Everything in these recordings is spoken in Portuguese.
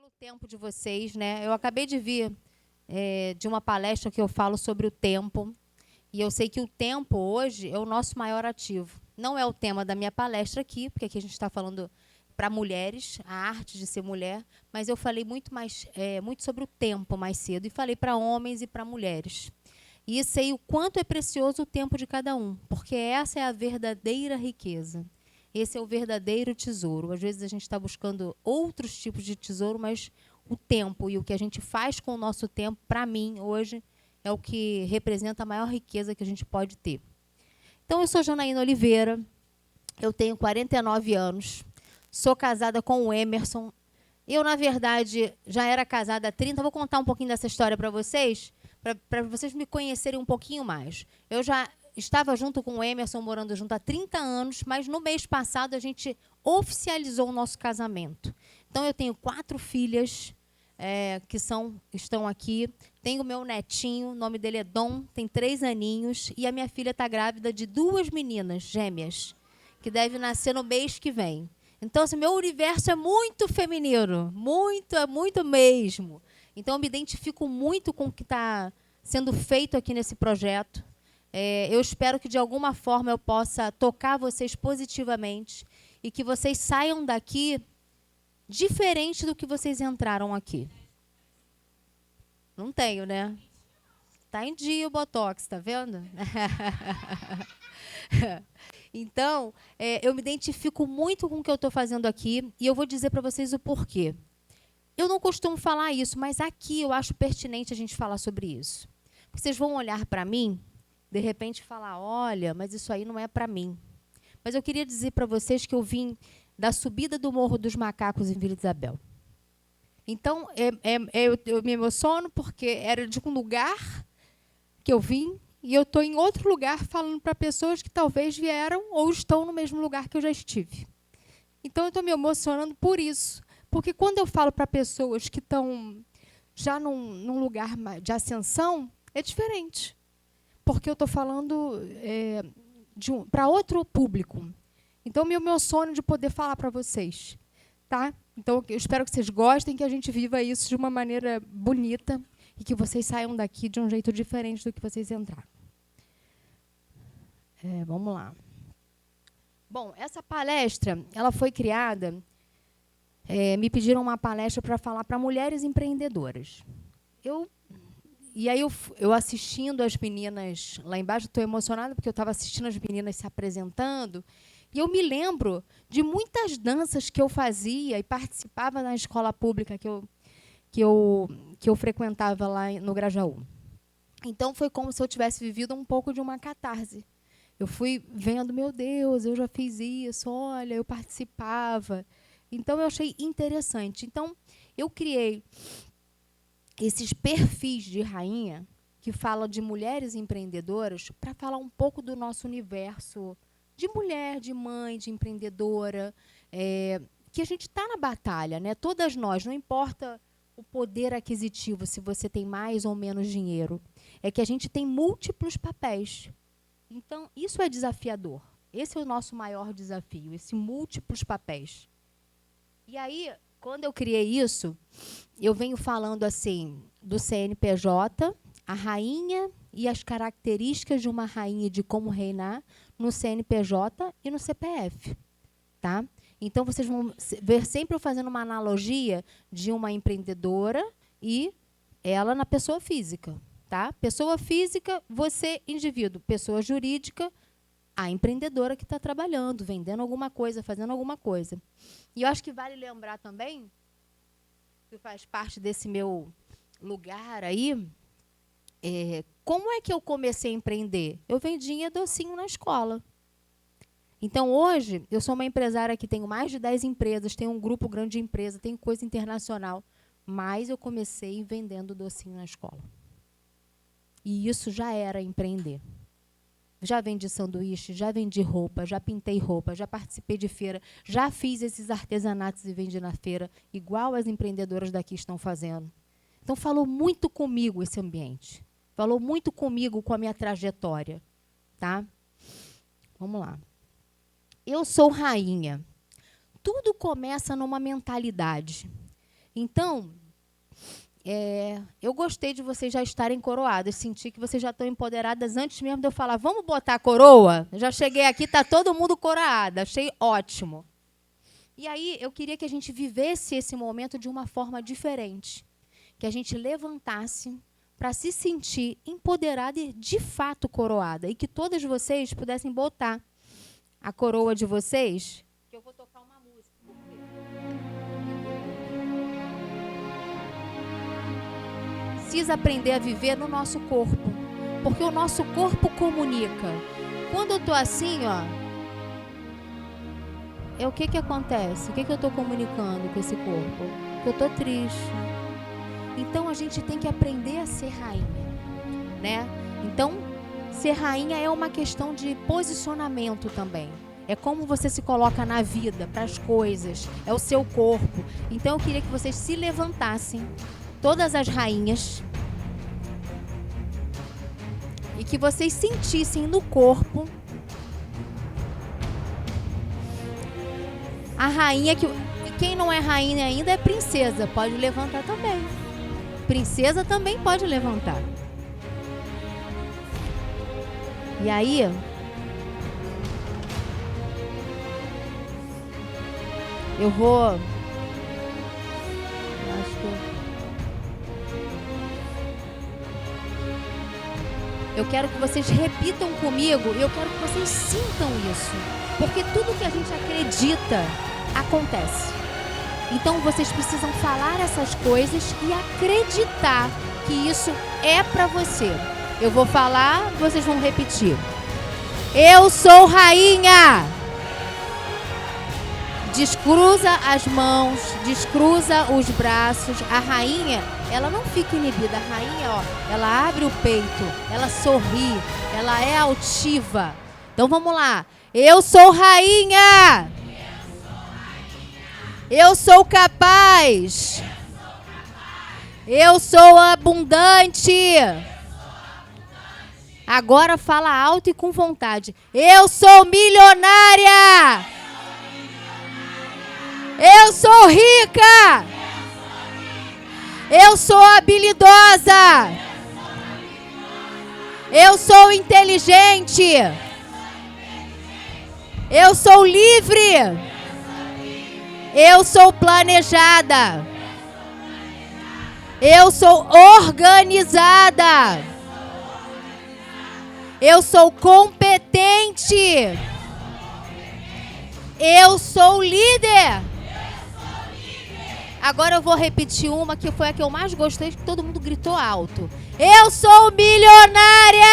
pelo tempo de vocês, né? Eu acabei de vir de uma palestra que eu falo sobre o tempo. E eu sei que o tempo hoje é o nosso maior ativo. Não é o tema da minha palestra aqui, porque aqui a gente está falando para mulheres, a arte de ser mulher, mas eu falei muito sobre o tempo mais cedo, e falei para homens e para mulheres. E sei o quanto é precioso o tempo de cada um, porque essa é a verdadeira riqueza. Esse é o verdadeiro tesouro. Às vezes a gente está buscando outros tipos de tesouro, mas o tempo e o que a gente faz com o nosso tempo, para mim, hoje, é o que representa a maior riqueza que a gente pode ter. Então, eu sou Janaína Oliveira, eu tenho 49 anos, sou casada com o Emerson. Eu, na verdade, já era casada há 30. Vou contar um pouquinho dessa história para vocês me conhecerem um pouquinho mais. Eu já estava junto com o Emerson, morando junto há 30 anos, mas no mês passado a gente oficializou o nosso casamento. Então, eu tenho 4 filhas que estão aqui. Tenho o meu netinho, o nome dele é Dom, tem 3 aninhos, e a minha filha está grávida de 2 meninas gêmeas, que deve nascer no mês que vem. Então, assim, meu universo é muito feminino, muito mesmo. Então, eu me identifico muito com o que está sendo feito aqui nesse projeto. Eu espero que, de alguma forma, eu possa tocar vocês positivamente e que vocês saiam daqui diferente do que vocês entraram aqui. Não tenho, né? Tá em dia o Botox, tá vendo? Então, eu me identifico muito com o que eu estou fazendo aqui e eu vou dizer para vocês o porquê. Eu não costumo falar isso, mas aqui eu acho pertinente a gente falar sobre isso. Porque vocês vão olhar para mim, de repente falar, olha, mas isso aí não é para mim. Mas eu queria dizer para vocês que eu vim da subida do Morro dos Macacos em Vila Isabel. Então, eu me emociono porque era de um lugar que eu vim e eu estou em outro lugar falando para pessoas que talvez vieram ou estão no mesmo lugar que eu já estive. Então, eu estou me emocionando por isso. Porque quando eu falo para pessoas que estão já num lugar de ascensão, é diferente. Porque eu estou falando para outro público. Então, o meu sonho de poder falar para vocês. Tá? Então, eu espero que vocês gostem, que a gente viva isso de uma maneira bonita e que vocês saiam daqui de um jeito diferente do que vocês entraram. Vamos lá. Bom, essa palestra ela foi criada... me pediram uma palestra para falar para mulheres empreendedoras. E aí eu assistindo as meninas lá embaixo, estou emocionada porque eu estava assistindo as meninas se apresentando, e eu me lembro de muitas danças que eu fazia e participava na escola pública que eu frequentava lá no Grajaú. Então, foi como se eu tivesse vivido um pouco de uma catarse. Eu fui vendo, meu Deus, eu já fiz isso, olha, eu participava. Então, eu achei interessante. Então, eu criei esses perfis de rainha que falam de mulheres empreendedoras para falar um pouco do nosso universo de mulher, de mãe, de empreendedora, que a gente está na batalha, né? Todas nós, não importa o poder aquisitivo, se você tem mais ou menos dinheiro, é que a gente tem múltiplos papéis. Então, isso é desafiador. Esse é o nosso maior desafio, esses múltiplos papéis. E aí, quando eu criei isso, eu venho falando assim do CNPJ, a rainha e as características de uma rainha, de como reinar no CNPJ e no CPF. Tá? Então, vocês vão ver sempre eu fazendo uma analogia de uma empreendedora e ela na pessoa física. Tá? Pessoa física, você indivíduo. Pessoa jurídica, a empreendedora que está trabalhando, vendendo alguma coisa, fazendo alguma coisa. E eu acho que vale lembrar também, que faz parte desse meu lugar aí, como é que eu comecei a empreender? Eu vendia docinho na escola. Então, hoje, eu sou uma empresária que tenho mais de 10 empresas, tenho um grupo grande de empresas, tenho coisa internacional, mas eu comecei vendendo docinho na escola. E isso já era empreender. Já vendi sanduíche, já vendi roupa, já pintei roupa, já participei de feira, já fiz esses artesanatos e vendi na feira, igual as empreendedoras daqui estão fazendo. Então, falou muito comigo esse ambiente. Falou muito comigo com a minha trajetória. Tá? Vamos lá. Eu sou rainha. Tudo começa numa mentalidade. Então, eu gostei de vocês já estarem coroadas. Senti que vocês já estão empoderadas antes mesmo de eu falar, vamos botar a coroa? Eu já cheguei aqui, está todo mundo coroada. Achei ótimo. E aí, eu queria que a gente vivesse esse momento de uma forma diferente. Que a gente levantasse para se sentir empoderada e, de fato, coroada. E que todas vocês pudessem botar a coroa de vocês. Que eu vou tocar uma música. Por quê? Precisa aprender a viver no nosso corpo. Porque o nosso corpo comunica. Quando eu estou assim, ó... o que acontece? O que eu estou comunicando com esse corpo? Que eu estou triste. Então, a gente tem que aprender a ser rainha, né? Então, ser rainha é uma questão de posicionamento também. É como você se coloca na vida, para as coisas. É o seu corpo. Então, eu queria que vocês se levantassem, todas as rainhas, e que vocês sentissem no corpo a rainha que... Quem não é rainha ainda é princesa. Pode levantar também. Princesa também pode levantar. E aí... eu vou... eu quero que vocês repitam comigo. E eu quero que vocês sintam isso. Porque tudo que a gente acredita acontece. Então, vocês precisam falar essas coisas e acreditar que isso é para você. Eu vou falar, vocês vão repetir. Eu sou rainha. Descruza as mãos, descruza os braços. A rainha, ela não fica inibida. A rainha, ó, ela abre o peito, ela sorri, ela é altiva. Então, vamos lá. Eu sou rainha. Eu sou capaz. Eu sou abundante. Agora fala alto e com vontade. Eu sou milionária. Eu sou rica. Eu sou habilidosa. Eu sou inteligente. Eu sou livre. Eu sou planejada. Eu sou organizada. Eu sou competente. Eu sou líder. Agora eu vou repetir uma que foi a que eu mais gostei, que todo mundo gritou alto. Eu sou milionária!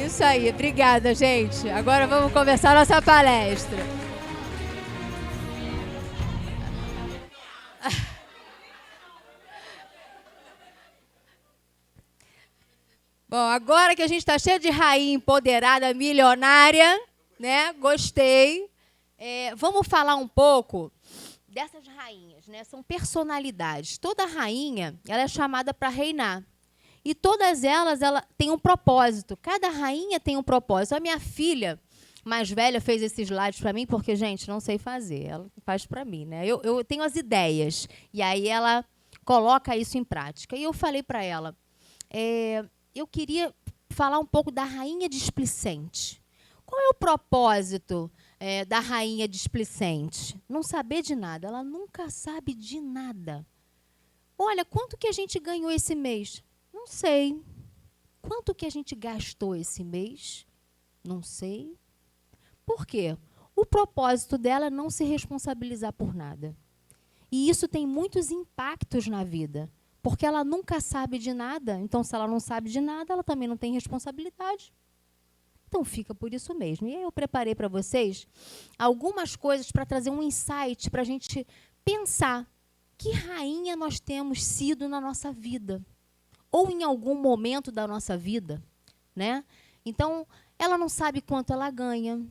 Isso aí, obrigada, gente. Agora vamos começar a nossa palestra. Bom, agora que a gente está cheio de rainha empoderada, milionária, né? Gostei. Vamos falar um pouco dessas rainhas, né? São personalidades. Toda rainha, ela é chamada para reinar. E todas elas, ela tem um propósito. Cada rainha tem um propósito. A minha filha mais velha fez esses slides para mim, porque, gente, não sei fazer. Ela faz para mim, né? Eu tenho as ideias. E aí ela coloca isso em prática. E eu falei para ela, eu queria falar um pouco da rainha displicente. Qual é o propósito da rainha displicente? Não saber de nada. Ela nunca sabe de nada. Olha, quanto que a gente ganhou esse mês? Não sei. Quanto que a gente gastou esse mês? Não sei. Por quê? O propósito dela é não se responsabilizar por nada. E isso tem muitos impactos na vida. Porque ela nunca sabe de nada. Então, se ela não sabe de nada, ela também não tem responsabilidade. Então, fica por isso mesmo. E aí eu preparei para vocês algumas coisas para trazer um insight, para a gente pensar que rainha nós temos sido na nossa vida. Ou em algum momento da nossa vida, né? Então, ela não sabe quanto ela ganha.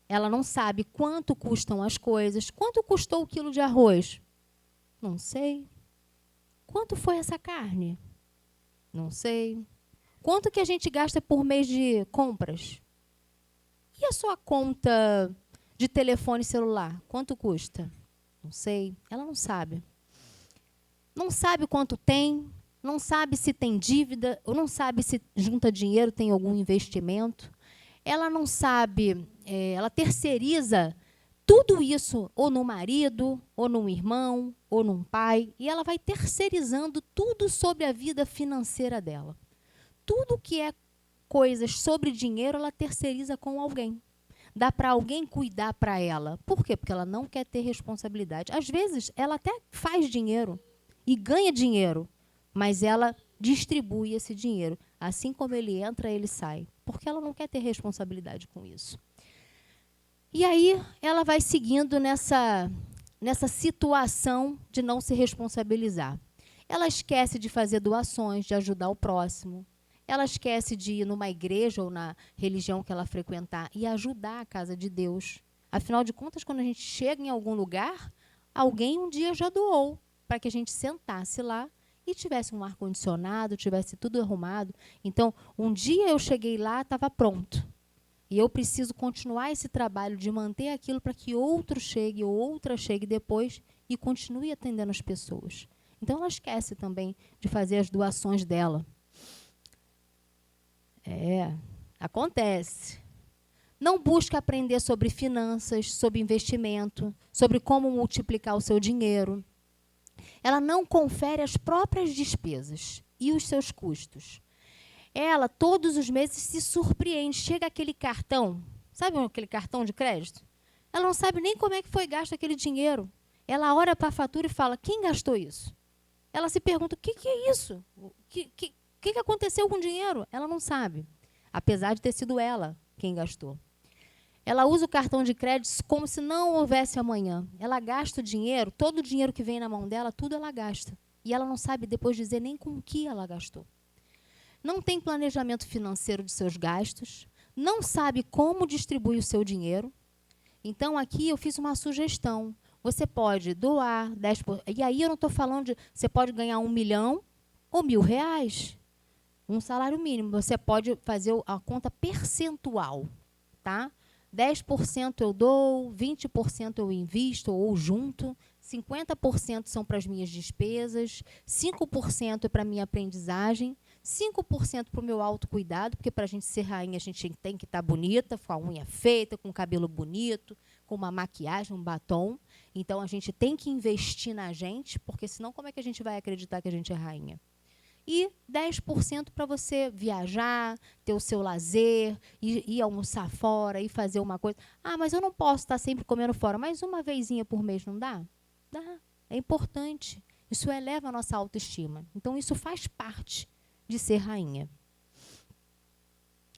Ela não sabe quanto custam as coisas. Quanto custou o quilo de arroz? Não sei. Quanto foi essa carne? Não sei. Quanto que a gente gasta por mês de compras? E a sua conta de telefone celular? Quanto custa? Não sei. Ela não sabe. Não sabe quanto tem, não sabe se tem dívida, ou não sabe se junta dinheiro, tem algum investimento. Ela não sabe, ela terceiriza tudo isso ou no marido, ou num irmão, ou num pai, e ela vai terceirizando tudo sobre a vida financeira dela. Tudo que é coisas sobre dinheiro, ela terceiriza com alguém. Dá para alguém cuidar para ela. Por quê? Porque ela não quer ter responsabilidade. Às vezes, ela até faz dinheiro e ganha dinheiro, mas ela distribui esse dinheiro. Assim como ele entra, ele sai. Porque ela não quer ter responsabilidade com isso. E aí, ela vai seguindo nessa situação de não se responsabilizar. Ela esquece de fazer doações, de ajudar o próximo. Ela esquece de ir numa igreja ou na religião que ela frequentar e ajudar a casa de Deus. Afinal de contas, quando a gente chega em algum lugar, alguém um dia já doou para que a gente sentasse lá e tivesse um ar-condicionado, tivesse tudo arrumado. Então, um dia eu cheguei lá, estava pronto. E eu preciso continuar esse trabalho de manter aquilo para que outro chegue ou outra chegue depois e continue atendendo as pessoas. Então, ela esquece também de fazer as doações dela. Acontece. Não busca aprender sobre finanças, sobre investimento, sobre como multiplicar o seu dinheiro. Ela não confere as próprias despesas e os seus custos. Ela, todos os meses, se surpreende. Chega aquele cartão, sabe aquele cartão de crédito? Ela não sabe nem como é que foi gasto aquele dinheiro. Ela olha para a fatura e fala, quem gastou isso? Ela se pergunta, o que é isso? O que aconteceu com o dinheiro? Ela não sabe, apesar de ter sido ela quem gastou. Ela usa o cartão de crédito como se não houvesse amanhã. Ela gasta o dinheiro, todo o dinheiro que vem na mão dela, tudo ela gasta. E ela não sabe depois dizer nem com o que ela gastou. Não tem planejamento financeiro de seus gastos, não sabe como distribui o seu dinheiro. Então, aqui eu fiz uma sugestão. Você pode doar 10%. E aí eu não estou falando de... Você pode ganhar 1 milhão ou R$1.000. Um salário mínimo. Você pode fazer a conta percentual. Tá? 10% eu dou, 20% eu invisto ou junto, 50% são para as minhas despesas, 5% é para a minha aprendizagem, 5% para o meu autocuidado, porque para a gente ser rainha a gente tem que estar bonita, com a unha feita, com o cabelo bonito, com uma maquiagem, um batom. Então, a gente tem que investir na gente, porque senão como é que a gente vai acreditar que a gente é rainha? E 10% para você viajar, ter o seu lazer, ir almoçar fora, ir fazer uma coisa. Ah, mas eu não posso estar sempre comendo fora. Mas uma vezinha por mês não dá? Dá. É importante. Isso eleva a nossa autoestima. Então, isso faz parte de ser rainha.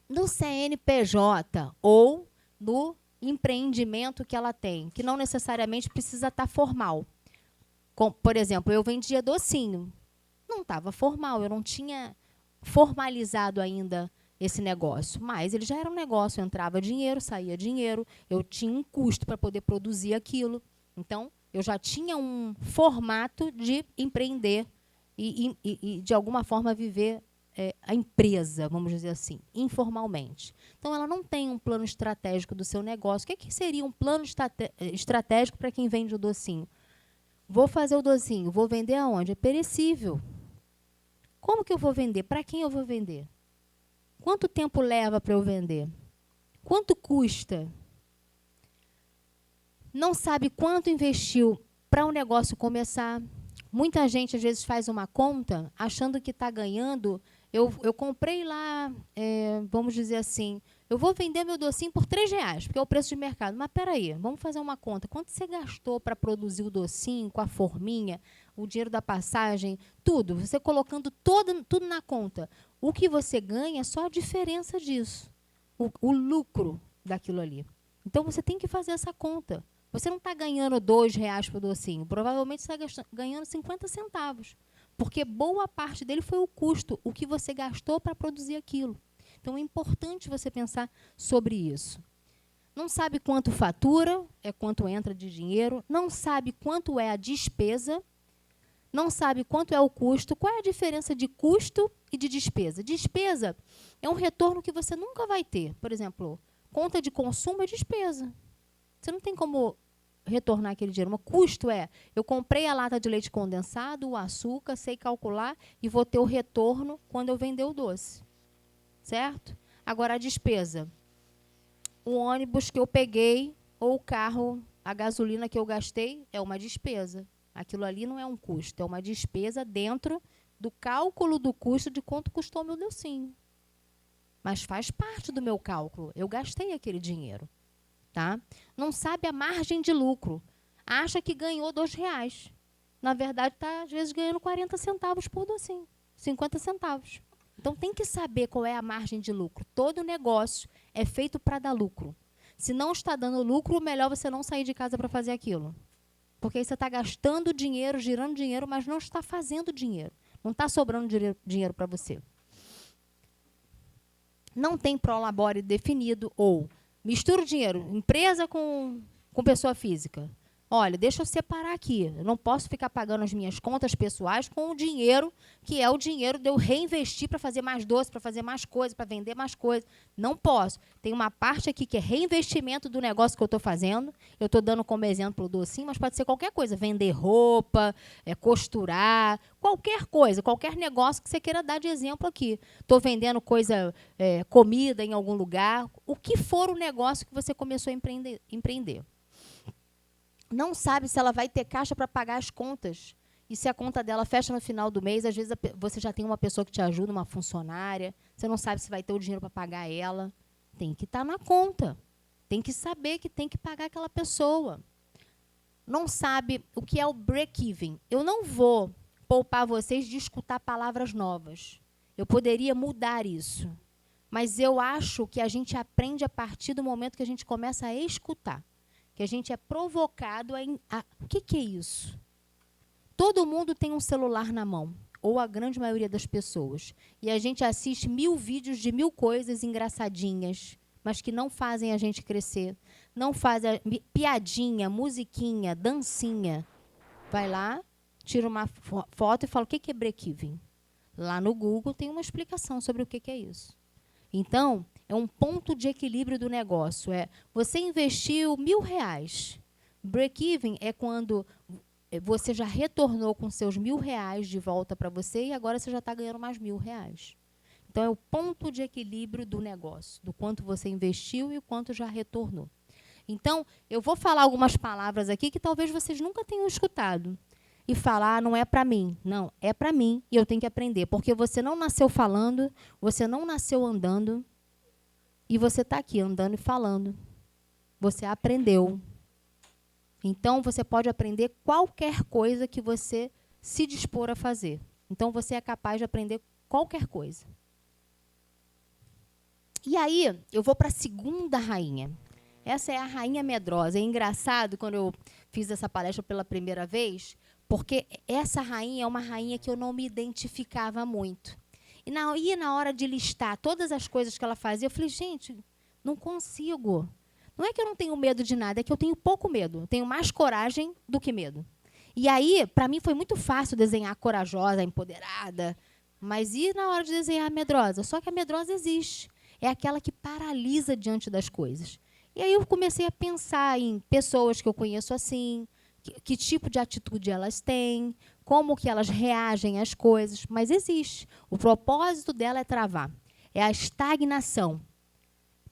No CNPJ ou no empreendimento que ela tem, que não necessariamente precisa estar formal. Por exemplo, eu vendia docinho. Não estava formal, eu não tinha formalizado ainda esse negócio. Mas ele já era um negócio, entrava dinheiro, saía dinheiro, eu tinha um custo para poder produzir aquilo. Então, eu já tinha um formato de empreender e de alguma forma, viver a empresa, vamos dizer assim, informalmente. Então, ela não tem um plano estratégico do seu negócio. O que seria um plano estratégico para quem vende o docinho? Vou fazer o docinho, vou vender aonde? É perecível. Como que eu vou vender? Para quem eu vou vender? Quanto tempo leva para eu vender? Quanto custa? Não sabe quanto investiu para o negócio começar. Muita gente, às vezes, faz uma conta achando que está ganhando. Eu comprei lá, vamos dizer assim, eu vou vender meu docinho por R$3, porque é o preço de mercado. Mas, peraí, vamos fazer uma conta. Quanto você gastou para produzir o docinho, com a forminha, o dinheiro da passagem, tudo? Você colocando tudo na conta. O que você ganha é só a diferença disso, o lucro daquilo ali. Então, você tem que fazer essa conta. Você não está ganhando R$2 por docinho. Provavelmente você está ganhando 50 centavos. Porque boa parte dele foi o custo, o que você gastou para produzir aquilo. Então, é importante você pensar sobre isso. Não sabe quanto fatura, é quanto entra de dinheiro. Não sabe quanto é a despesa. Não sabe quanto é o custo. Qual é a diferença de custo e de despesa? Despesa é um retorno que você nunca vai ter. Por exemplo, conta de consumo é despesa. Você não tem como retornar aquele dinheiro. O custo é, eu comprei a lata de leite condensado, o açúcar, sei calcular e vou ter o retorno quando eu vender o doce. Certo? Agora, a despesa. O ônibus que eu peguei ou o carro, a gasolina que eu gastei, é uma despesa. Aquilo ali não é um custo, é uma despesa dentro do cálculo do custo de quanto custou meu docinho. Mas faz parte do meu cálculo. Eu gastei aquele dinheiro. Tá? Não sabe a margem de lucro. Acha que ganhou R$2. Na verdade, está, às vezes, ganhando 40 centavos por docinho. 50 centavos. Então, tem que saber qual é a margem de lucro. Todo negócio é feito para dar lucro. Se não está dando lucro, melhor você não sair de casa para fazer aquilo. Porque aí você está gastando dinheiro, girando dinheiro, mas não está fazendo dinheiro. Não está sobrando dinheiro para você. Não tem prolabore definido ou mistura o dinheiro, empresa com pessoa física. Olha, deixa eu separar aqui. Eu não posso ficar pagando as minhas contas pessoais com o dinheiro que é o dinheiro de eu reinvestir para fazer mais doce, para fazer mais coisas, para vender mais coisas. Não posso. Tem uma parte aqui que é reinvestimento do negócio que eu estou fazendo. Eu estou dando como exemplo o docinho, mas pode ser qualquer coisa. Vender roupa, costurar, qualquer coisa, qualquer negócio que você queira dar de exemplo aqui. Estou vendendo coisa, comida em algum lugar. O que for o negócio que você começou a empreender. Não sabe se ela vai ter caixa para pagar as contas. E se a conta dela fecha no final do mês, às vezes você já tem uma pessoa que te ajuda, uma funcionária, você não sabe se vai ter o dinheiro para pagar ela. Tem que estar na conta. Tem que saber que tem que pagar aquela pessoa. Não sabe o que é o break-even. Eu não vou poupar vocês de escutar palavras novas. Eu poderia mudar isso. Mas eu acho que a gente aprende a partir do momento que a gente começa a escutar. Que a gente é provocado a... O que é isso? Todo mundo tem um celular na mão, ou a grande maioria das pessoas. E a gente assiste 1000 vídeos de 1000 coisas engraçadinhas, mas que não fazem a gente crescer. Não fazem piadinha, musiquinha, dancinha. Vai lá, tira uma foto e fala, o que é break-even? Lá no Google tem uma explicação sobre o que é isso. Então, é um ponto de equilíbrio do negócio. Você investiu R$1.000. Break-even é quando você já retornou com seus R$1.000 de volta para você e agora você já está ganhando mais R$1.000. Então, é o ponto de equilíbrio do negócio, do quanto você investiu e o quanto já retornou. Então, eu vou falar algumas palavras aqui que talvez vocês nunca tenham escutado. E falar, não é para mim. Não, é para mim e eu tenho que aprender. Porque você não nasceu falando, você não nasceu andando, e você está aqui andando e falando. Você aprendeu. Então, você pode aprender qualquer coisa que você se dispor a fazer. Então, você é capaz de aprender qualquer coisa. E aí, eu vou para a segunda rainha. Essa é a rainha medrosa. É engraçado, quando eu fiz essa palestra pela primeira vez, porque essa rainha é uma rainha que eu não me identificava muito. E na hora de listar todas as coisas que ela fazia, eu falei, gente, não consigo. Não é que eu não tenho medo de nada, é que eu tenho pouco medo. Eu tenho mais coragem do que medo. E aí, para mim, foi muito fácil desenhar corajosa, empoderada. Mas e na hora de desenhar a medrosa? Só que a medrosa existe. É aquela que paralisa diante das coisas. E aí eu comecei a pensar em pessoas que eu conheço assim, que tipo de atitude elas têm, como que elas reagem às coisas, mas existe. O propósito dela é travar. É a estagnação.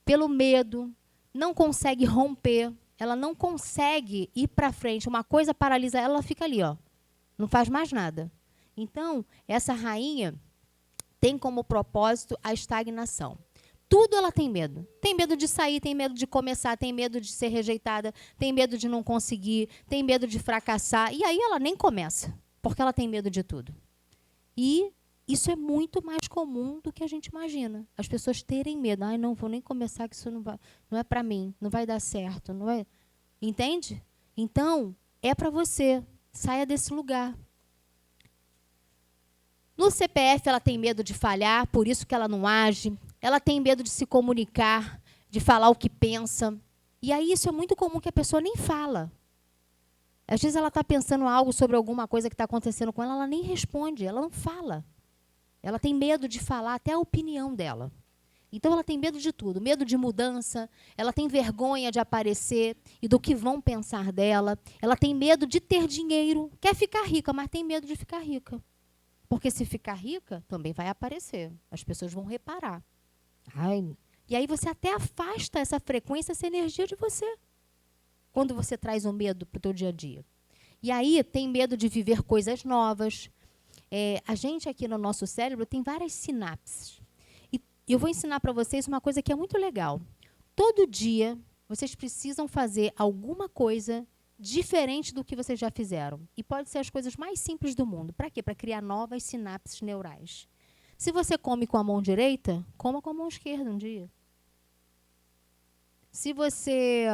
Pelo medo, não consegue romper, ela não consegue ir para frente. Uma coisa paralisa ela, ela fica ali, ó, não faz mais nada. Então, essa rainha tem como propósito a estagnação. Tudo ela tem medo. Tem medo de sair, tem medo de começar, tem medo de ser rejeitada, tem medo de não conseguir, tem medo de fracassar. E aí ela nem começa, porque ela tem medo de tudo. E isso é muito mais comum do que a gente imagina. As pessoas terem medo. Ai, não vou nem começar, que isso não é para mim, não vai dar certo. Não é... Entende? Então, é para você. Saia desse lugar. No CPF, ela tem medo de falhar, por isso que ela não age. Ela tem medo de se comunicar, de falar o que pensa. E aí isso é muito comum que a pessoa nem fala. Às vezes ela está pensando algo sobre alguma coisa que está acontecendo com ela, ela nem responde, ela não fala. Ela tem medo de falar até a opinião dela. Então, ela tem medo de tudo. Medo de mudança, ela tem vergonha de aparecer e do que vão pensar dela. Ela tem medo de ter dinheiro. Quer ficar rica, mas tem medo de ficar rica. Porque se ficar rica, também vai aparecer. As pessoas vão reparar. Ai. E aí você até afasta essa frequência, essa energia de você. Quando você traz o medo para o teu dia a dia. E aí tem medo de viver coisas novas. A gente aqui no nosso cérebro tem várias sinapses. E eu vou ensinar para vocês uma coisa que é muito legal. Todo dia, vocês precisam fazer alguma coisa diferente do que vocês já fizeram. E pode ser as coisas mais simples do mundo. Para quê? Para criar novas sinapses neurais. Se você come com a mão direita, coma com a mão esquerda um dia. Se você...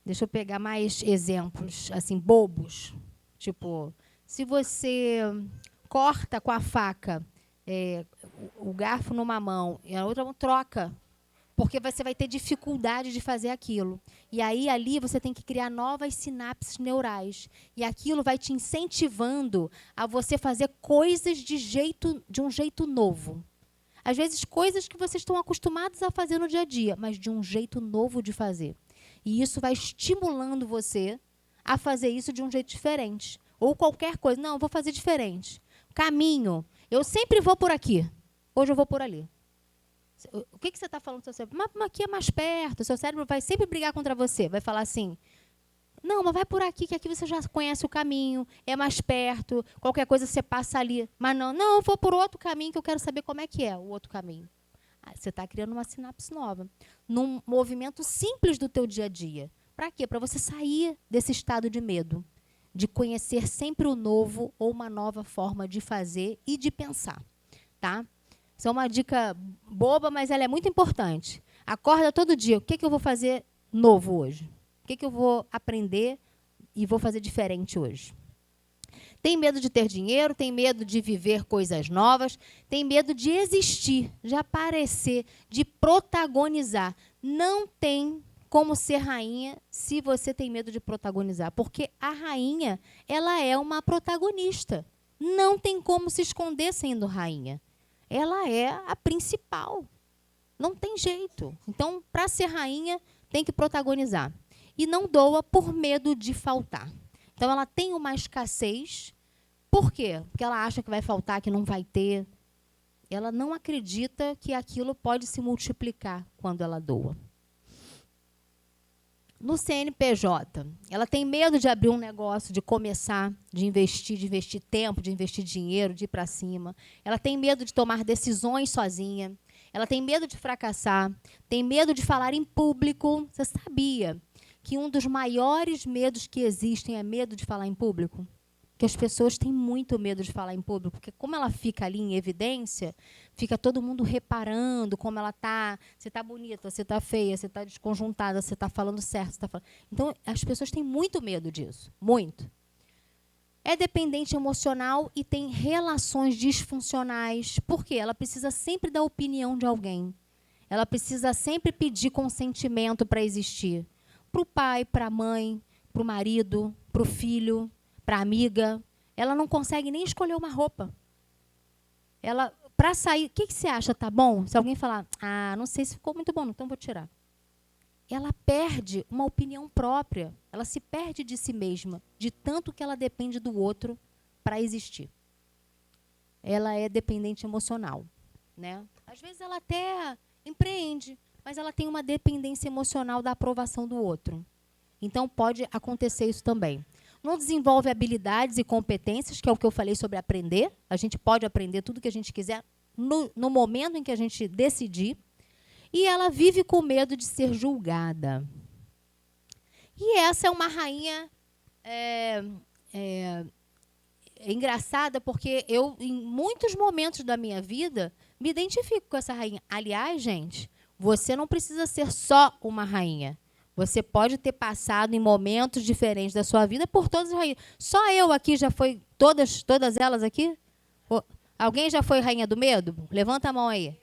Deixa eu pegar mais exemplos, assim, bobos. Tipo, se você corta com a faca o garfo numa mão e a outra mão troca, porque você vai ter dificuldade de fazer aquilo. E aí, ali, você tem que criar novas sinapses neurais. E aquilo vai te incentivando a você fazer coisas de um jeito novo. Às vezes, coisas que vocês estão acostumados a fazer no dia a dia, mas de um jeito novo de fazer. E isso vai estimulando você a fazer isso de um jeito diferente. Ou qualquer coisa. Não, eu vou fazer diferente. Caminho. Eu sempre vou por aqui. Hoje eu vou por ali. O que você está falando do seu cérebro? Mas aqui é mais perto. O seu cérebro vai sempre brigar contra você. Vai falar assim, não, mas vai por aqui, que aqui você já conhece o caminho, é mais perto, qualquer coisa você passa ali. Mas não, eu vou por outro caminho que eu quero saber como é que é o outro caminho. Você está criando uma sinapse nova. Num movimento simples do teu dia a dia. Para quê? Para você sair desse estado de medo. De conhecer sempre o novo ou uma nova forma de fazer e de pensar. Tá? Isso é uma dica boba, mas ela é muito importante. Acorda todo dia. O que eu vou fazer novo hoje? O que eu vou aprender e vou fazer diferente hoje? Tem medo de ter dinheiro, tem medo de viver coisas novas, tem medo de existir, de aparecer, de protagonizar. Não tem como ser rainha se você tem medo de protagonizar, porque a rainha, ela é uma protagonista. Não tem como se esconder sendo rainha. Ela é a principal. Não tem jeito. Então, para ser rainha, tem que protagonizar. E não doa por medo de faltar. Então, ela tem uma escassez. Por quê? Porque ela acha que vai faltar, que não vai ter. Ela não acredita que aquilo pode se multiplicar quando ela doa. No CNPJ, ela tem medo de abrir um negócio, de começar, de investir tempo, de investir dinheiro, de ir para cima. Ela tem medo de tomar decisões sozinha. Ela tem medo de fracassar. Tem medo de falar em público. Você sabia que um dos maiores medos que existem é medo de falar em público? Que as pessoas têm muito medo de falar em público, porque como ela fica ali em evidência, fica todo mundo reparando como ela está, você está bonita, você está feia, você está desconjuntada, você está falando certo. Você tá falando... Então, as pessoas têm muito medo disso, muito. É dependente emocional e tem relações disfuncionais. Por quê? Ela precisa sempre da opinião de alguém. Ela precisa sempre pedir consentimento para existir. Para o pai, para a mãe, para o marido, para o filho, para a amiga. Ela não consegue nem escolher uma roupa. Ela, para sair, o que você acha, tá bom? Se alguém falar, não sei se ficou muito bom, então vou tirar. Ela perde uma opinião própria. Ela se perde de si mesma, de tanto que ela depende do outro para existir. Ela é dependente emocional, né? Às vezes ela até empreende, mas ela tem uma dependência emocional da aprovação do outro. Então, pode acontecer isso também. Não desenvolve habilidades e competências, que é o que eu falei sobre aprender. A gente pode aprender tudo que a gente quiser no momento em que a gente decidir. E ela vive com medo de ser julgada. E essa é uma rainha engraçada, porque eu, em muitos momentos da minha vida, me identifico com essa rainha. Aliás, gente, você não precisa ser só uma rainha. Você pode ter passado em momentos diferentes da sua vida por todas as rainhas. Só eu aqui já foi, todas elas aqui? Alguém já foi rainha do medo? Levanta a mão aí.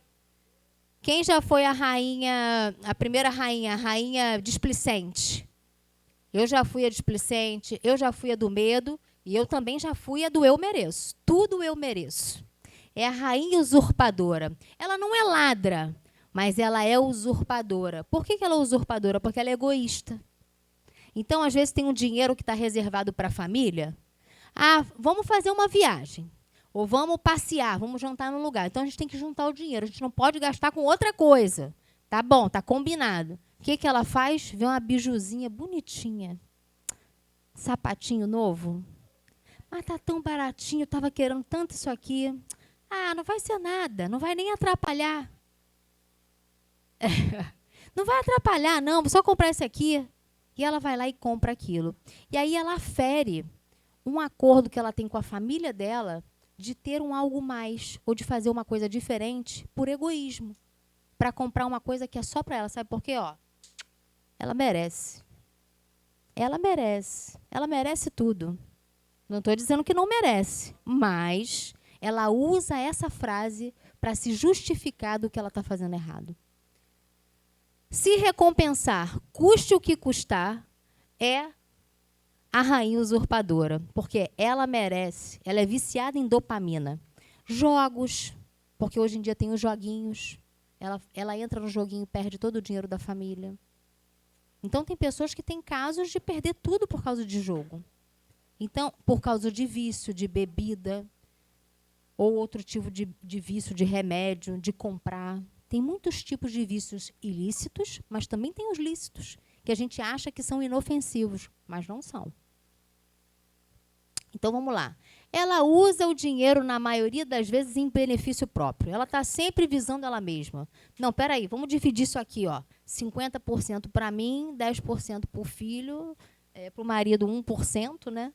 Quem já foi a rainha, a primeira rainha, a rainha displicente? Eu já fui a displicente, eu já fui a do medo e eu também já fui a do eu mereço. Tudo eu mereço. É a rainha usurpadora. Ela não é ladra, mas ela é usurpadora. Por que ela é usurpadora? Porque ela é egoísta. Então, às vezes, tem um dinheiro que está reservado para a família. Ah, vamos fazer uma viagem. Ou vamos passear, vamos jantar num lugar. Então, a gente tem que juntar o dinheiro. A gente não pode gastar com outra coisa. Tá bom, tá combinado. O que ela faz? Vê uma bijuzinha bonitinha. Sapatinho novo. Mas tá tão baratinho, eu estava querendo tanto isso aqui. Ah, não vai ser nada, não vai nem atrapalhar. Não vai atrapalhar, não, vou só comprar esse aqui. E ela vai lá e compra aquilo. E aí ela fere um acordo que ela tem com a família dela de ter um algo mais ou de fazer uma coisa diferente por egoísmo. Para comprar uma coisa que é só para ela. Sabe por quê? Ó, ela merece. Ela merece. Ela merece tudo. Não estou dizendo que não merece, mas ela usa essa frase para se justificar do que ela está fazendo errado. Se recompensar, custe o que custar, é a rainha usurpadora, porque ela merece, ela é viciada em dopamina. Jogos, porque hoje em dia tem os joguinhos, ela entra no joguinho e perde todo o dinheiro da família. Então, tem pessoas que têm casos de perder tudo por causa de jogo. Então, por causa de vício, de bebida, ou outro tipo de vício, de remédio, de comprar. Tem muitos tipos de vícios ilícitos, mas também tem os lícitos, que a gente acha que são inofensivos, mas não são. Então, vamos lá. Ela usa o dinheiro, na maioria das vezes, em benefício próprio. Ela está sempre visando ela mesma. Não, peraí, vamos dividir isso aqui, ó. 50% para mim, 10% para o filho, para o marido 1%, né?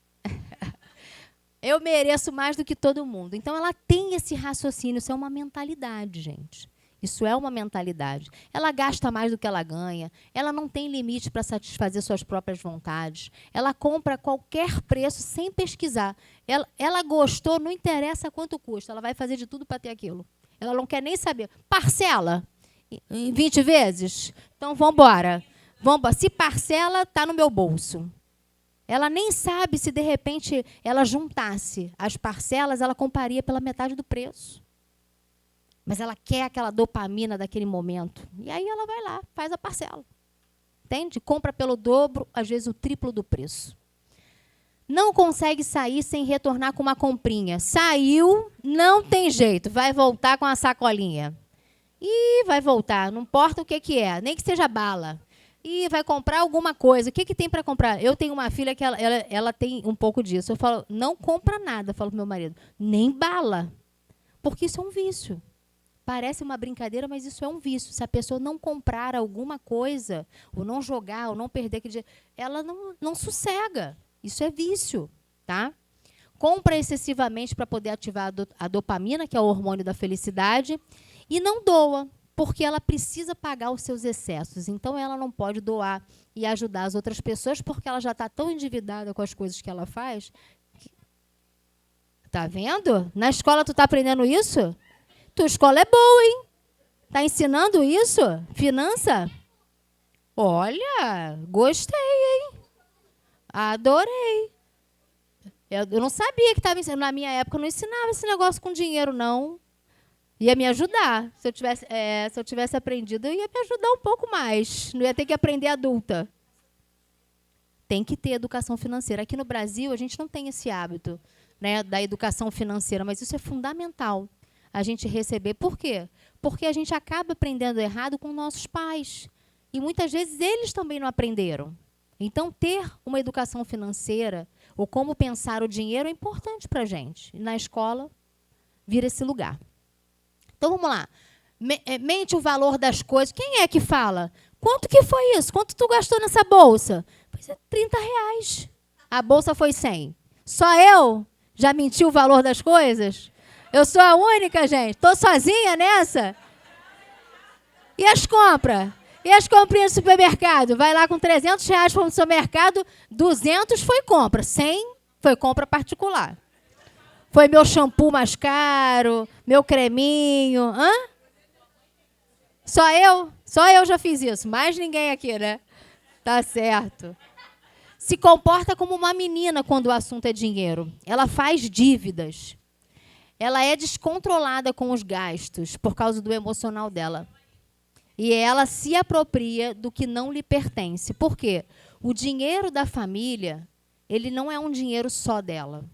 Eu mereço mais do que todo mundo. Então, ela tem esse raciocínio. Isso é uma mentalidade, gente. Isso é uma mentalidade. Ela gasta mais do que ela ganha. Ela não tem limite para satisfazer suas próprias vontades. Ela compra a qualquer preço sem pesquisar. Ela gostou, não interessa quanto custa. Ela vai fazer de tudo para ter aquilo. Ela não quer nem saber. Parcela em 20 vezes? Então, vamos embora. Se parcela, está no meu bolso. Ela nem sabe se, de repente, ela juntasse as parcelas, ela compraria pela metade do preço. Mas ela quer aquela dopamina daquele momento. E aí ela vai lá, faz a parcela. Entende? Compra pelo dobro, às vezes o triplo do preço. Não consegue sair sem retornar com uma comprinha. Saiu, não tem jeito, vai voltar com a sacolinha. E vai voltar, não importa o que é, nem que seja bala. E vai comprar alguma coisa. O que tem para comprar? Eu tenho uma filha que ela tem um pouco disso. Eu falo, não compra nada, eu falo para o meu marido, nem bala. Porque isso é um vício. Parece uma brincadeira, mas isso é um vício. Se a pessoa não comprar alguma coisa, ou não jogar, ou não perder aquele dinheiro, ela não sossega. Isso é vício. Tá? Compra excessivamente para poder ativar a dopamina, que é o hormônio da felicidade, e não doa, porque ela precisa pagar os seus excessos. Então, ela não pode doar e ajudar as outras pessoas, porque ela já está tão endividada com as coisas que ela faz. Tá vendo? Na escola, tu está aprendendo isso? Tua escola é boa, hein? Está ensinando isso? Finança? Olha, gostei, hein? Adorei. Eu não sabia que estava ensinando. Na minha época, eu não ensinava esse negócio com dinheiro, não. Ia me ajudar. Se eu tivesse aprendido, eu ia me ajudar um pouco mais. Não ia ter que aprender adulta. Tem que ter educação financeira. Aqui no Brasil, a gente não tem esse hábito, né, da educação financeira, mas isso é fundamental. A gente receber. Por quê? Porque a gente acaba aprendendo errado com nossos pais. E muitas vezes eles também não aprenderam. Então, ter uma educação financeira, ou como pensar o dinheiro, é importante para a gente. E na escola, vira esse lugar. Então, vamos lá. Mente o valor das coisas. Quem é que fala? Quanto que foi isso? Quanto tu gastou nessa bolsa? Pois é, R$30. A bolsa foi 100. Só eu já menti o valor das coisas? Eu sou a única, gente. Estou sozinha nessa? E as compras? E as comprinhas do supermercado? Vai lá com R$300 para o supermercado, 200 foi compra, 100 foi compra particular. Foi meu shampoo mais caro, meu creminho. Hã? Só eu? Só eu já fiz isso. Mais ninguém aqui, né? Tá certo. Se comporta como uma menina quando o assunto é dinheiro. Ela faz dívidas. Ela é descontrolada com os gastos por causa do emocional dela. E ela se apropria do que não lhe pertence. Por quê? O dinheiro da família, ele não é um dinheiro só dela,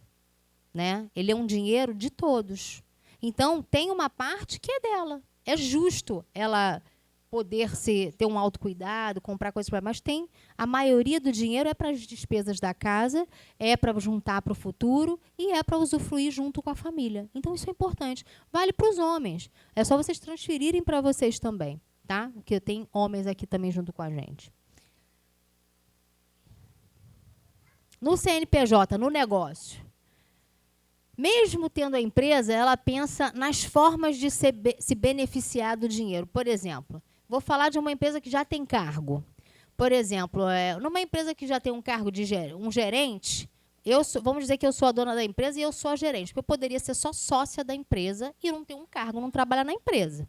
né? Ele é um dinheiro de todos. Então, tem uma parte que é dela. É justo ela poder ter um autocuidado, comprar coisas para... Mas tem, a maioria do dinheiro é para as despesas da casa, é para juntar para o futuro e é para usufruir junto com a família. Então, isso é importante. Vale para os homens. É só vocês transferirem para vocês também, tá? Porque tem homens aqui também junto com a gente. No CNPJ, no negócio, mesmo tendo a empresa, ela pensa nas formas de se beneficiar do dinheiro. Por exemplo, vou falar de uma empresa que já tem cargo. Por exemplo, numa empresa que já tem um cargo de um gerente, vamos dizer que eu sou a dona da empresa e eu sou a gerente, porque eu poderia ser só sócia da empresa e não ter um cargo, não trabalhar na empresa.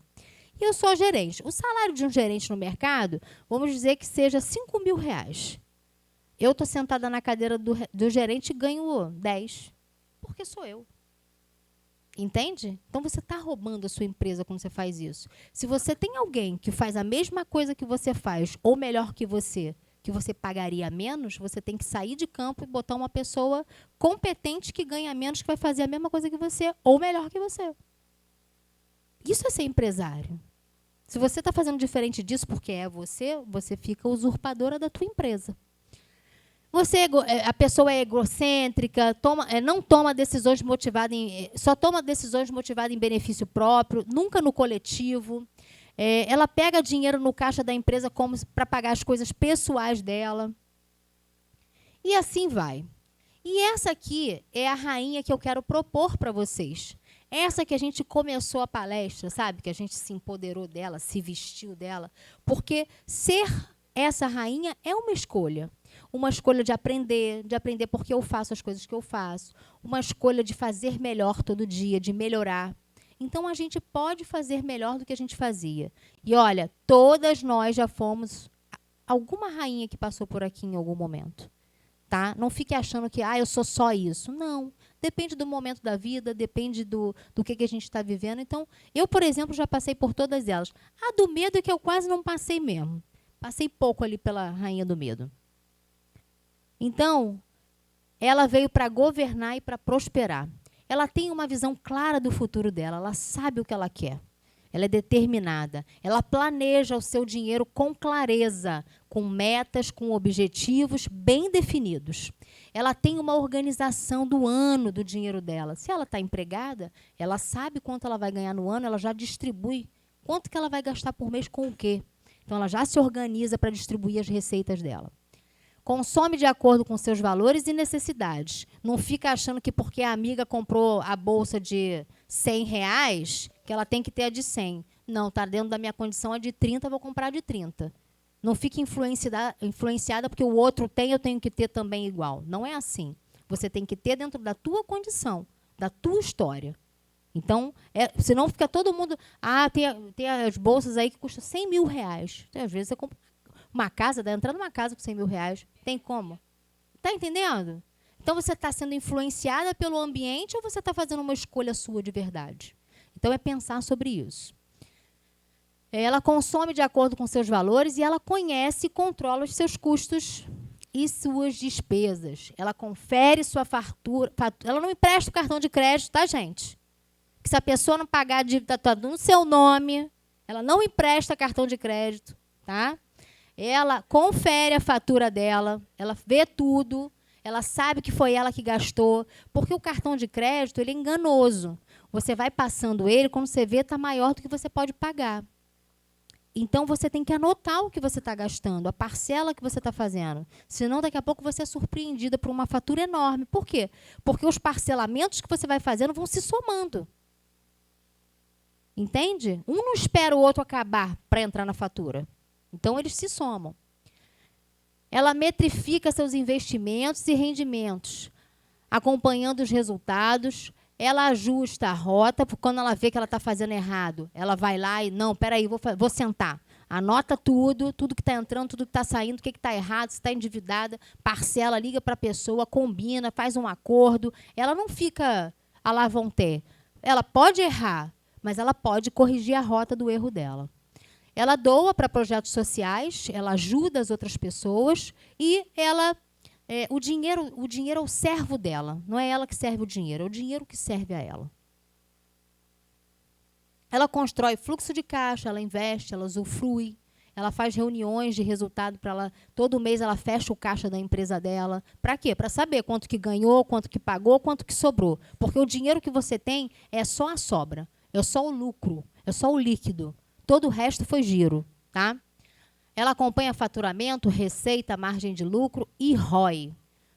E eu sou a gerente. O salário de um gerente no mercado, vamos dizer que seja R$5.000. Eu estou sentada na cadeira do gerente e ganho 10, porque sou eu. Entende? Então, você está roubando a sua empresa quando você faz isso. Se você tem alguém que faz a mesma coisa que você faz, ou melhor que você pagaria menos, você tem que sair de campo e botar uma pessoa competente que ganha menos, que vai fazer a mesma coisa que você, ou melhor que você. Isso é ser empresário. Se você está fazendo diferente disso porque é você fica usurpadora da tua empresa. A pessoa é egocêntrica, não toma decisões motivadas só toma decisões motivadas em benefício próprio, nunca no coletivo. Ela pega dinheiro no caixa da empresa como para pagar as coisas pessoais dela. E assim vai. E essa aqui é a rainha que eu quero propor para vocês. Essa que a gente começou a palestra, sabe? Que a gente se empoderou dela, se vestiu dela. Porque ser essa rainha é uma escolha. Uma escolha de aprender porque eu faço as coisas que eu faço. Uma escolha de fazer melhor todo dia, de melhorar. Então, a gente pode fazer melhor do que a gente fazia. E, olha, todas nós já fomos alguma rainha que passou por aqui em algum momento. Tá? Não fique achando que eu sou só isso. Não. Depende do momento da vida, depende do que a gente está vivendo. Então, eu, por exemplo, já passei por todas elas. A do medo é que eu quase não passei mesmo. Passei pouco ali pela rainha do medo. Então, ela veio para governar e para prosperar. Ela tem uma visão clara do futuro dela. Ela sabe o que ela quer. Ela é determinada. Ela planeja o seu dinheiro com clareza, com metas, com objetivos bem definidos. Ela tem uma organização do ano do dinheiro dela. Se ela está empregada, ela sabe quanto ela vai ganhar no ano, ela já distribui quanto que ela vai gastar por mês com o quê. Então, ela já se organiza para distribuir as receitas dela. Consome de acordo com seus valores e necessidades. Não fica achando que porque a amiga comprou a bolsa de R$100, que ela tem que ter a de 100. Não, está dentro da minha condição a de 30, vou comprar a de 30. Não fique influenciada porque o outro tem, eu tenho que ter também igual. Não é assim. Você tem que ter dentro da tua condição, da tua história. Então, senão fica todo mundo... tem as bolsas aí que custam R$100.000. Então, às vezes você compra uma casa, dá entrando numa casa com R$100.000. Tem como? Está entendendo? Então, você está sendo influenciada pelo ambiente ou você está fazendo uma escolha sua de verdade? Então, é pensar sobre isso. Ela consome de acordo com seus valores e ela conhece e controla os seus custos e suas despesas. Ela confere sua fatura. Ela não empresta o cartão de crédito, tá, gente? Que se a pessoa não pagar a dívida toda no seu nome, ela não empresta cartão de crédito, tá? Ela confere a fatura dela, ela vê tudo, ela sabe que foi ela que gastou, porque o cartão de crédito ele é enganoso. Você vai passando ele, quando você vê, está maior do que você pode pagar. Então, você tem que anotar o que você está gastando, a parcela que você está fazendo. Senão, daqui a pouco, você é surpreendida por uma fatura enorme. Por quê? Porque os parcelamentos que você vai fazendo vão se somando. Entende? Um não espera o outro acabar para entrar na fatura. Então, eles se somam. Ela metrifica seus investimentos e rendimentos, acompanhando os resultados. Ela ajusta a rota, porque quando ela vê que ela está fazendo errado, ela vai lá e, não, peraí, vou sentar. Anota tudo que está entrando, tudo que está saindo, o que está errado, se está endividada, parcela, liga para a pessoa, combina, faz um acordo. Ela não fica à la vontade. Ela pode errar, mas ela pode corrigir a rota do erro dela. Ela doa para projetos sociais, ela ajuda as outras pessoas e o dinheiro é o servo dela. Não é ela que serve o dinheiro, é o dinheiro que serve a ela. Ela constrói fluxo de caixa, ela investe, ela usufrui, ela faz reuniões de resultado para ela. Todo mês ela fecha o caixa da empresa dela. Para quê? Para saber quanto que ganhou, quanto que pagou, quanto que sobrou. Porque o dinheiro que você tem é só a sobra, é só o lucro, é só o líquido. Todo o resto foi giro. Tá? Ela acompanha faturamento, receita, margem de lucro e ROI.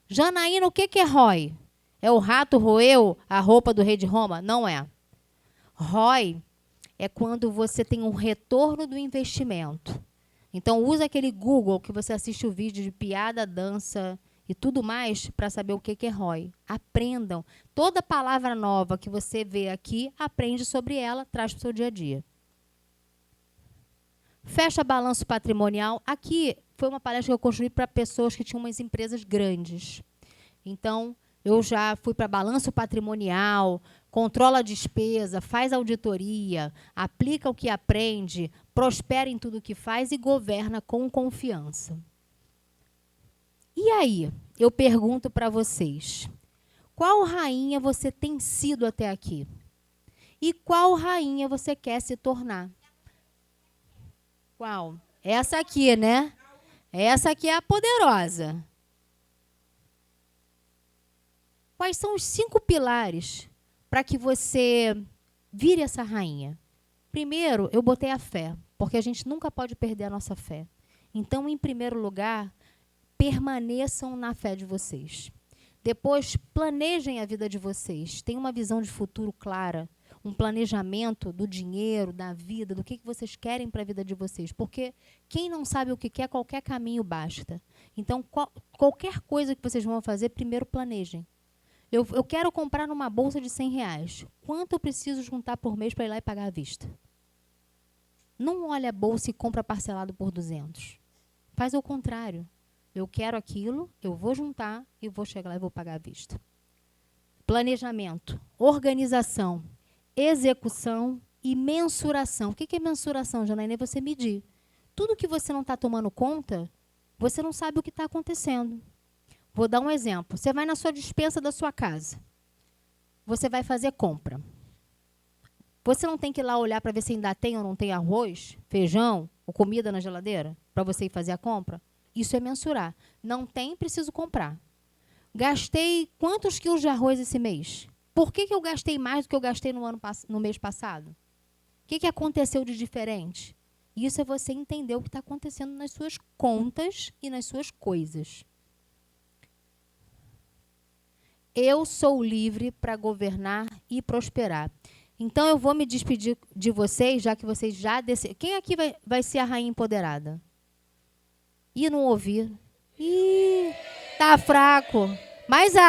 Janaína, o que é ROI? É o rato roeu a roupa do rei de Roma? Não é. ROI é quando você tem um retorno do investimento. Então, usa aquele Google que você assiste o vídeo de piada, dança e tudo mais para saber o que é ROI. Aprendam. Toda palavra nova que você vê aqui, aprende sobre ela, traz para o seu dia a dia. Fecha balanço patrimonial. Aqui foi uma palestra que eu construí para pessoas que tinham umas empresas grandes. Então, eu já fui para balanço patrimonial, controla a despesa, faz auditoria, aplica o que aprende, prospera em tudo o que faz e governa com confiança. E aí, eu pergunto para vocês, qual rainha você tem sido até aqui? E qual rainha você quer se tornar? Qual? Essa aqui, né? Essa aqui é a poderosa. Quais são os 5 pilares para que você vire essa rainha? Primeiro, eu botei a fé, porque a gente nunca pode perder a nossa fé. Então, em primeiro lugar, permaneçam na fé de vocês. Depois, planejem a vida de vocês. Tenham uma visão de futuro clara, um planejamento do dinheiro, da vida, do que vocês querem para a vida de vocês. Porque quem não sabe o que quer, qualquer caminho basta. Então, qualquer coisa que vocês vão fazer, primeiro planejem. Eu quero comprar numa bolsa de R$100. Quanto eu preciso juntar por mês para ir lá e pagar à vista? Não olha a bolsa e compra parcelado por 200. Faz o contrário. Eu quero aquilo, eu vou juntar e vou chegar lá e vou pagar à vista. Planejamento, organização, execução e mensuração. O que é mensuração, Janaína? É você medir. Tudo que você não está tomando conta, você não sabe o que está acontecendo. Vou dar um exemplo. Você vai na sua despensa da sua casa. Você vai fazer compra. Você não tem que ir lá olhar para ver se ainda tem ou não tem arroz, feijão ou comida na geladeira para você ir fazer a compra? Isso é mensurar. Não tem, preciso comprar. Gastei quantos quilos de arroz esse mês? Por que eu gastei mais do que eu gastei no mês passado? O que aconteceu de diferente? Isso é você entender o que está acontecendo nas suas contas e nas suas coisas. Eu sou livre para governar e prosperar. Então, eu vou me despedir de vocês, já que vocês já decidiram. Quem aqui vai ser a rainha empoderada? Ih, não ouvi. Ih, tá fraco. Mais alto.